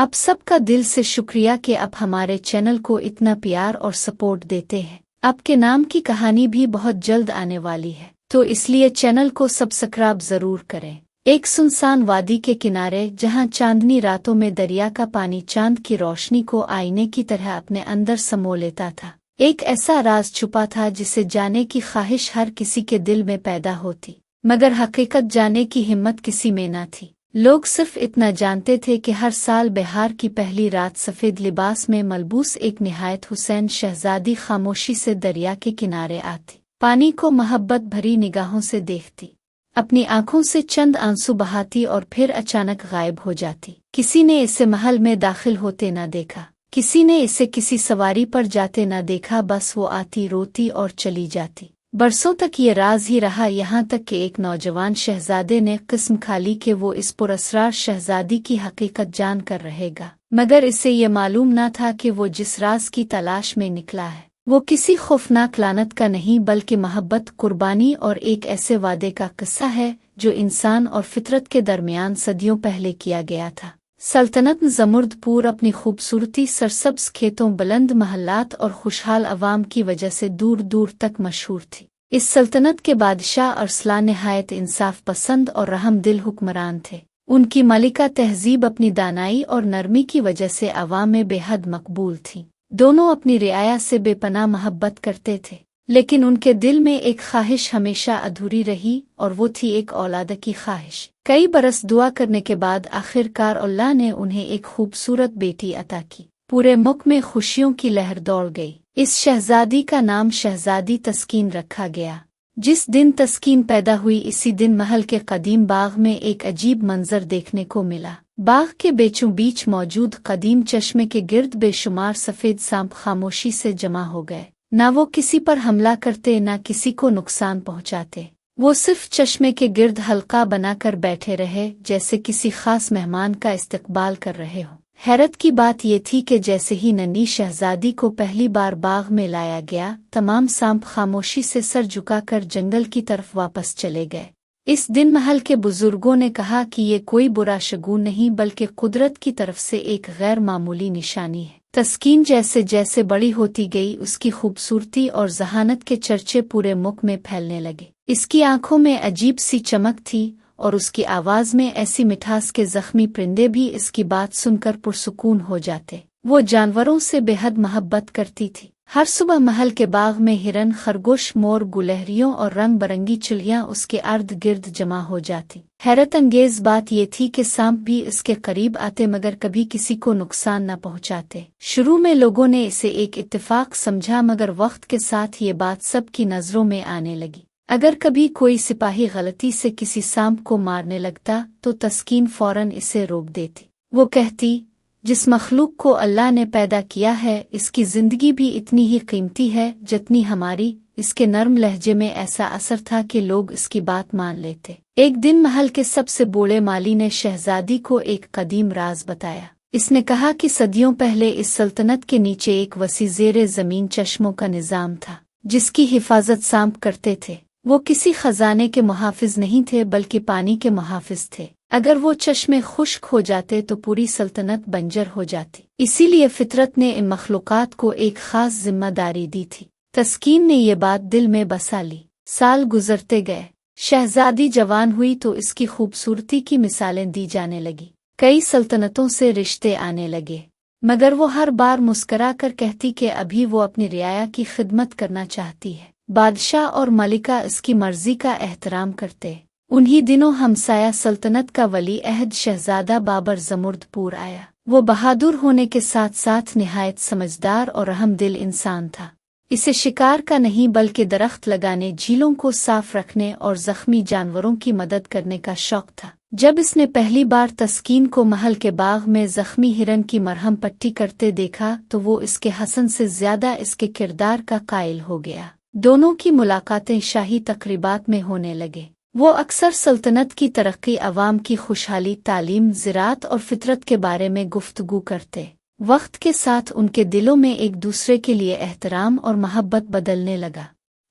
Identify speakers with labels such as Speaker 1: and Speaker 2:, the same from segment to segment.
Speaker 1: आप सबका दिल से शुक्रिया कि आप हमारे चैनल को इतना प्यार और सपोर्ट देते हैं। आपके नाम की कहानी भी बहुत जल्द आने वाली है, तो इसलिए चैनल को सब्सक्राइब जरूर करें। एक सुनसान वादी के किनारे जहां चांदनी रातों में दरिया का पानी चांद की रोशनी को आईने की तरह अपने अंदर समो लेता था, एक ऐसा राज छुपा था जिसे जाने की ख्वाहिश हर किसी के दिल में पैदा होती, मगर हकीकत जाने की हिम्मत किसी में न थी। लोग सिर्फ इतना जानते थे कि हर साल बहार की पहली रात सफ़ेद लिबास में मलबूस एक निहायत हुसैन शहजादी खामोशी से दरिया के किनारे आती, पानी को मोहब्बत भरी निगाहों से देखती, अपनी आंखों से चंद आंसू बहाती और फिर अचानक गायब हो जाती। किसी ने इसे महल में दाखिल होते न देखा, किसी ने इसे किसी सवारी पर जाते न देखा, बस वो आती, रोती और चली जाती। बरसों तक ये राज ही रहा, यहाँ तक कि एक नौजवान शहजादे ने किस्म खाली कि वो इस पुरअसरार शहजादी की हकीकत जान कर रहेगा, मगर इसे ये मालूम न था कि वो जिस राज की तलाश में निकला है वो किसी खौफनाक लानत का नहीं, बल्कि मोहब्बत, कुर्बानी और एक ऐसे वादे का किस्सा है जो इंसान और फितरत के दरमियान सदियों पहले किया गया था। सल्तनत ज़मुर्दपुर अपनी खूबसूरती, सरसब्ज खेतों, बुलंद महल्लात और खुशहाल अवाम की वजह से दूर दूर तक मशहूर थी। इस सल्तनत के बादशाह अरसलान निहायत इंसाफ पसंद और रहम दिल हुक्मरान थे। उनकी मलिका तहजीब अपनी दानाई और नरमी की वजह से अवाम में बेहद मकबूल थी। दोनों अपनी रियाया से बेपनाह मोहब्बत करते थे, लेकिन उनके दिल में एक ख्वाहिश हमेशा अधूरी रही, और वो थी एक औलाद की ख्वाहिश। कई बरस दुआ करने के बाद आखिरकार अल्लाह ने उन्हें एक खूबसूरत बेटी अता की। पूरे मुल्क में खुशियों की लहर दौड़ गई। इस शहजादी का नाम शहजादी तस्कीन रखा गया। जिस दिन तस्कीन पैदा हुई, इसी दिन महल के कदीम बाग में एक अजीब मंजर देखने को मिला। बाग के बीचों बीच मौजूद कदीम चश्मे के गिर्द बेशुमार सफ़ेद सांप खामोशी से जमा हो गए। न वो किसी पर हमला करते, न किसी को नुकसान पहुंचाते। वो सिर्फ चश्मे के गिर्द हल्का बनाकर बैठे रहे, जैसे किसी खास मेहमान का इस्तकबाल कर रहे हो। हैरत की बात ये थी कि जैसे ही नन्ही शहजादी को पहली बार बाग में लाया गया, तमाम सांप खामोशी से सर झुकाकर जंगल की तरफ वापस चले गए। इस दिन महल के बुजुर्गों ने कहा कि ये कोई बुरा शगुन नहीं, बल्कि कुदरत की तरफ से एक गैर मामूली निशानी है। तस्कीन जैसे जैसे बड़ी होती गई, उसकी खूबसूरती और जहानत के चर्चे पूरे मुल्क में फैलने लगे। इसकी आंखों में अजीब सी चमक थी और उसकी आवाज में ऐसी मिठास के जख्मी परिंदे भी इसकी बात सुनकर पुरसुकून हो जाते। वो जानवरों से बेहद मोहब्बत करती थी। हर सुबह महल के बाग में हिरन, खरगोश, मोर, गुलहरियों और रंग बरंगी चिड़ियां उसके अर्द गिर्द जमा हो जाती। हैरत अंगेज बात ये थी कि सांप भी इसके करीब आते, मगर कभी किसी को नुकसान न पहुंचाते। शुरू में लोगों ने इसे एक इत्तेफाक समझा, मगर वक्त के साथ ये बात सबकी नजरों में आने लगी। अगर कभी कोई सिपाही गलती से किसी सांप को मारने लगता तो तस्कीन फौरन इसे रोक देती। वो कहती, जिस मखलूक को अल्लाह ने पैदा किया है, इसकी जिंदगी भी इतनी ही कीमती है जितनी हमारी। इसके नर्म लहजे में ऐसा असर था कि लोग इसकी बात मान लेते। एक दिन महल के सबसे बूढ़े माली ने शहजादी को एक कदीम राज बताया। इसने कहा कि सदियों पहले इस सल्तनत के नीचे एक वसी ज़ेरे ज़मीन चश्मों का निज़ाम था, जिसकी हिफाजत सांप करते थे। वो किसी खजाने के मुहाफिज नहीं थे, बल्कि पानी के मुहाफिज थे। अगर वो चश्मे खुश्क हो जाते तो पूरी सल्तनत बंजर हो जाती। इसीलिए फितरत ने इन मखलूकात को एक खास जिम्मेदारी दी थी। तस्कीन ने ये बात दिल में बसा ली। साल गुजरते गए, शहजादी जवान हुई तो इसकी खूबसूरती की मिसालें दी जाने लगी। कई सल्तनतों से रिश्ते आने लगे, मगर वो हर बार मुस्करा कर कहती कि अभी वो अपनी रियाया की खिदमत करना चाहती है। बादशाह और मलिका इसकी मर्जी का एहतराम करते। उन्हीं दिनों हमसाया सल्तनत का वली अहद शहजादा बाबर ज़मुर्दपुर आया। वो बहादुर होने के साथ साथ निहायत समझदार और रहमदिल इंसान था। इसे शिकार का नहीं, बल्कि दरख्त लगाने, झीलों को साफ रखने और जख्मी जानवरों की मदद करने का शौक था। जब इसने पहली बार तस्कीन को महल के बाग में जख्मी हिरन की मरहम पट्टी करते देखा तो वो इसके हसन से ज्यादा इसके किरदार का कायल हो गया। दोनों की मुलाकातें शाही तकरीबात में होने लगे। वो अक्सर सल्तनत की तरक्की, अवाम की खुशहाली, तालीम, ज़राअत और फितरत के बारे में गुफ्तगू करते। वक्त के साथ उनके दिलों में एक दूसरे के लिए एहतराम और मोहब्बत बदलने लगा,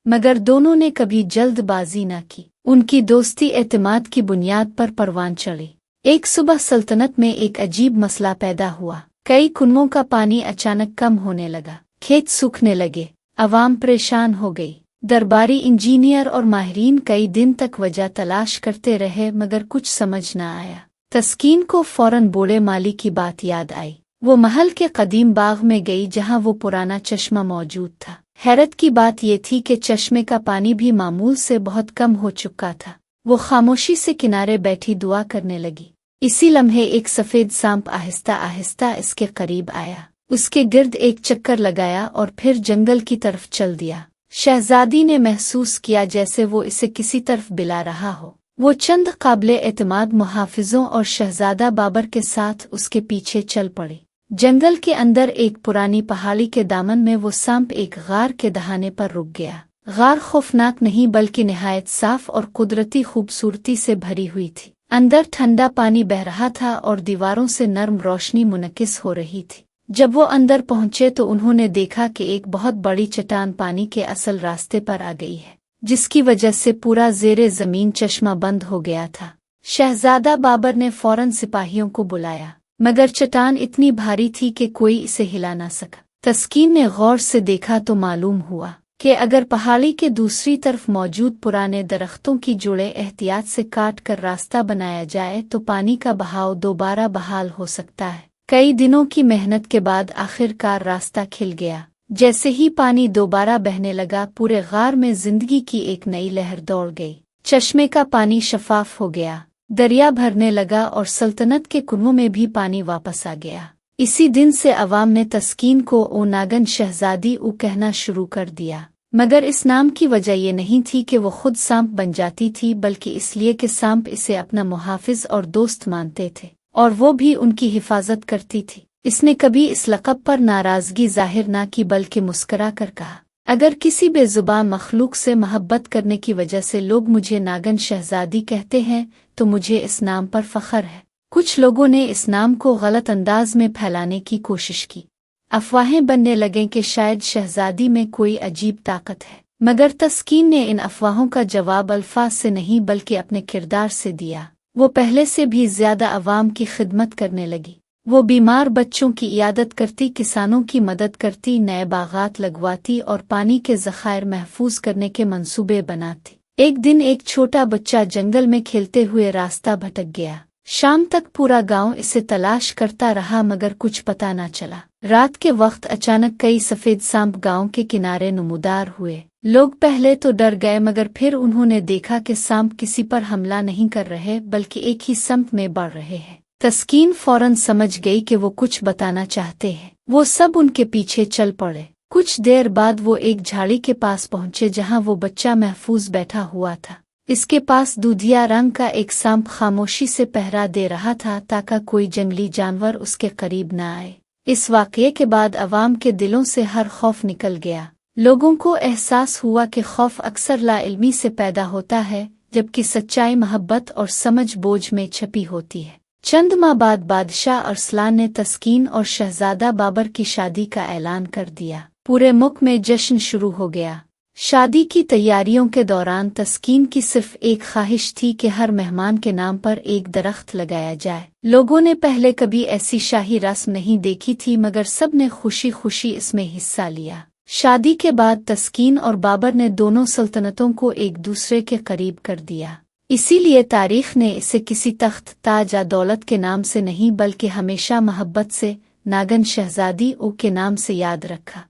Speaker 1: मगर दोनों ने कभी जल्दबाजी न की। उनकी दोस्ती एतमाद की बुनियाद पर परवान चढ़ी। एक सुबह सल्तनत में एक अजीब मसला पैदा हुआ। कई कुनों का पानी अचानक कम होने लगा, खेत सूखने लगे, अवाम परेशान हो गई। दरबारी इंजीनियर और माहिरीन कई दिन तक वजह तलाश करते रहे मगर कुछ समझ न आया। तस्कीन को फौरन बूढ़े माली की बात याद आई। वो महल के कदीम बाग में गई जहां वो पुराना चश्मा मौजूद था। हैरत की बात ये थी कि चश्मे का पानी भी मामूल से बहुत कम हो चुका था। वो खामोशी से किनारे बैठी दुआ करने लगी। इसी लम्हे एक सफेद सांप आहिस्ता आहिस्ता इसके करीब आया। उसके गिर्द एक चक्कर लगाया और फिर जंगल की तरफ चल दिया। शहजादी ने महसूस किया जैसे वो इसे किसी तरफ बिला रहा हो। वो चंद काबिले एतमाद मुहाफिजों और शहजादा बाबर के साथ उसके पीछे चल पड़ी। जंगल के अंदर एक पुरानी पहाड़ी के दामन में वो सांप एक गार के दहाने पर रुक गया। गार खौफनाक नहीं बल्कि निहायत साफ और कुदरती खूबसूरती से भरी हुई थी। अंदर ठंडा पानी बह रहा था और दीवारों से नर्म रोशनी मुनकिस हो रही थी। जब वो अंदर पहुंचे तो उन्होंने देखा कि एक बहुत बड़ी चट्टान पानी के असल रास्ते पर आ गई है, जिसकी वजह से पूरा ज़ेरे ज़मीन चश्मा बंद हो गया था। शहजादा बाबर ने फौरन सिपाहियों को बुलाया, मगर चट्टान इतनी भारी थी कि कोई इसे हिला ना सका। तस्कीन ने गौर से देखा तो मालूम हुआ कि अगर पहाड़ी के दूसरी तरफ मौजूद पुराने दरख्तों की जुड़े एहतियात से काट कर रास्ता बनाया जाए तो पानी का बहाव दोबारा बहाल हो सकता है। कई दिनों की मेहनत के बाद आखिरकार रास्ता खिल गया। जैसे ही पानी दोबारा बहने लगा, पूरे गार में जिंदगी की एक नई लहर दौड़ गई। चश्मे का पानी शफाफ हो गया, दरिया भरने लगा और सल्तनत के कुनों में भी पानी वापस आ गया। इसी दिन से अवाम ने तस्कीन को ओ नागन शहजादी ऊ कहना शुरू कर दिया। मगर इस नाम की वजह ये नहीं थी कि वो खुद सांप बन जाती थी, बल्कि इसलिए कि सांप इसे अपना मुहाफिज और दोस्त मानते थे और वो भी उनकी हिफाजत करती थी। इसने कभी इस लक़ब पर नाराज़गी जाहिर ना की बल्कि मुस्करा कर कहा, अगर किसी बेजुबान मखलूक से मोहब्बत करने की वजह से लोग मुझे नागन शहजादी कहते हैं तो मुझे इस नाम पर फ़ख्र है। कुछ लोगों ने इस नाम को गलत अंदाज में फैलाने की कोशिश की। अफवाहें बनने लगें कि शायद शहजादी में कोई अजीब ताकत है, मगर तस्कीन ने इन अफवाहों का जवाब अल्फाज से नहीं बल्कि अपने किरदार से दिया। वो पहले से भी ज्यादा अवाम की खिदमत करने लगी। वो बीमार बच्चों की इयादत करती, किसानों की मदद करती, नए बागात लगवाती और पानी के ज़खायर महफूज करने के मंसूबे बनाती। एक दिन एक छोटा बच्चा जंगल में खेलते हुए रास्ता भटक गया। शाम तक पूरा गांव इसे तलाश करता रहा मगर कुछ पता न चला। रात के वक्त अचानक कई सफेद सांप गांव के किनारे नमूदार हुए। लोग पहले तो डर गए मगर फिर उन्होंने देखा कि सांप किसी पर हमला नहीं कर रहे बल्कि एक ही समत में बढ़ रहे हैं। तस्कीन फौरन समझ गई कि वो कुछ बताना चाहते हैं। वो सब उनके पीछे चल पड़े। कुछ देर बाद वो एक झाड़ी के पास पहुंचे जहां वो बच्चा महफूज बैठा हुआ था। इसके पास दूधिया रंग का एक सांप खामोशी से पहरा दे रहा था ताकि कोई जंगली जानवर उसके करीब न आए। इस वाक़ये के बाद अवाम के दिलों से हर खौफ निकल गया। लोगों को एहसास हुआ कि खौफ अक्सर लाइल्मी से पैदा होता है, जबकि सच्चाई मोहब्बत और समझ बोझ में छपी होती है। चंद माह बाद बादशाह अरसलान ने तस्कीन और शहजादा बाबर की शादी का ऐलान कर दिया। पूरे मुल्क में जश्न शुरू हो गया। शादी की तैयारियों के दौरान तस्कीन की सिर्फ एक ख्वाहिश थी कि हर मेहमान के नाम पर एक दरख्त लगाया जाए। लोगों ने पहले कभी ऐसी शाही रस्म नहीं देखी थी मगर सब ने खुशी खुशी इसमें हिस्सा लिया। शादी के बाद तस्कीन और बाबर ने दोनों सल्तनतों को एक दूसरे के करीब कर दिया। इसीलिए तारीख ने इसे किसी तख्त, ताज या दौलत के नाम से नहीं बल्कि हमेशा मोहब्बत से नागन शहजादी ओ के नाम से याद रखा।